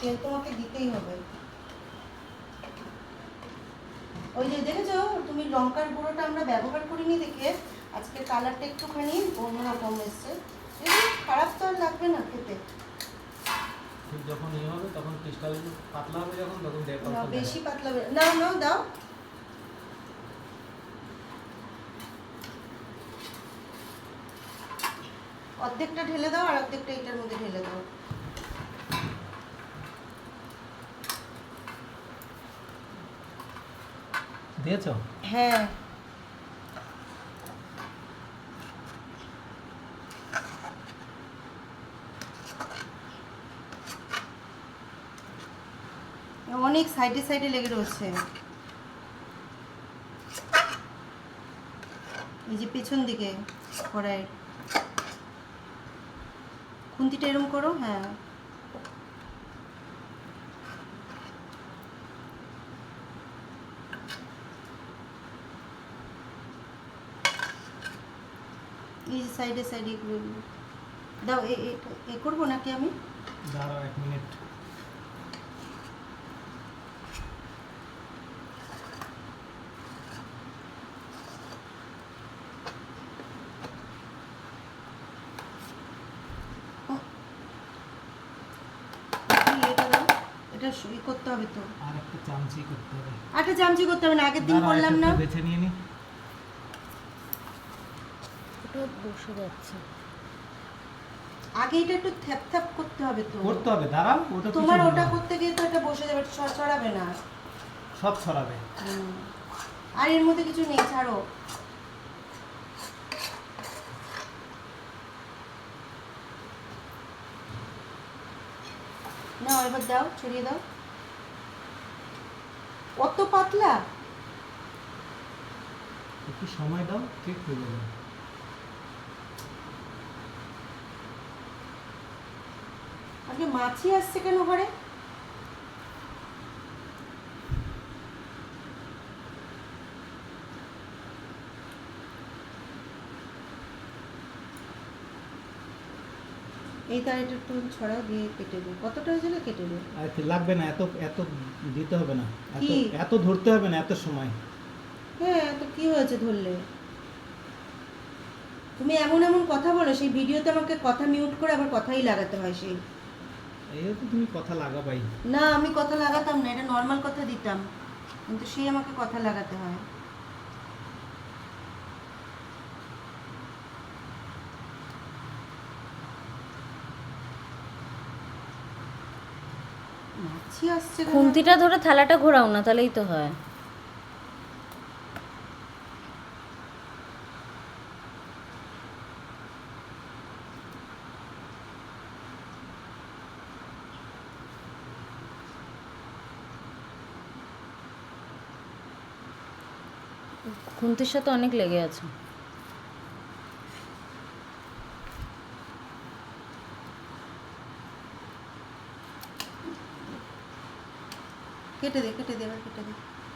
তেল তোমাকে দিতেই হবে। ওই যে দেখেছো তুমি লঙ্কার গুঁড়োটা আমরা ব্যবহার করিনি দেখে আজকে কালারটা একটুখানি অন্যরকম এসছে। খারাপ তো আর লাগবে না খেতে। ঠিক যখন ইয়ে হবে তখন ক্রিস্টাল পাতলা হবে যখন তখন দেখো বেশি পাতলা হবে না। নাও দাও। অর্ধেকটা ঢেলে দাও আর অর্ধেকটা এটার মধ্যে ঢেলে দাও। দিয়েছো? হ্যাঁ অনেক সাইডে সাইডে লেগে রয়েছে। এই যে পেছন দিকে কড়াই খুন্তিটা এরম করো। হ্যাঁ এই যে সাইডে সাইডে দাও। এ করবো নাকি আমি? দাঁড়াও 1 মিনিট। এটা দাও। এটা করতে হবে তো। আর একটা চামচি করতে হবে। একটা চামচি করতে হবে না? আগের দিন করলাম না? বেছে নিয়ে নি। ওটা বসে যাচ্ছে। আগে এটা একটু থ্যাপ থ্যাপ করতে হবে তো। করতে হবে, দাঁড়াও। ওটা তোমার ওটা করতে গিয়ে তো এটা বসে যাবে, ছড়াবে না। সব ছড়াবে। আর এর মধ্যে কিছু নেই, ছাড়ো। না এবার দাও, ছড়িয়ে দাও। অত পাতলা? একটু সময় দাও, ঠিক হয়ে যাবে। আগে মাছি আসছে কেন ঘরে? এই তারিটা একটু ছড়াও দিয়ে কেটে দেবো। কতটা হয়েছিল কেটে দেবো। আরে লাগবে না, এত এত দিতে হবে না, এত কি? এত ধরতে হবে না এত সময়। হ্যাঁ তো কি হয়েছে ধরলে? তুমি এমন এমন কথা বলো, সেই ভিডিওতে আমাকে কথা মিউট করে আবার কথাই লাগাতে হয়। সেই এই তো তুমি কথা লাগাবাই। না আমি কথা লাগাতাম না, এটা নর্মাল কথা দিতাম, কিন্তু সেই আমাকে কথা লাগাতে হয়। মাছি আসছে কেন? খুন্তিটা ধরে থালাটা ঘোরাও না, তাহলেই তো হয়। খুন্তির সাথে অনেক লেগে আছে। কেটে দে, কেটে দে, এবার কেটে দে।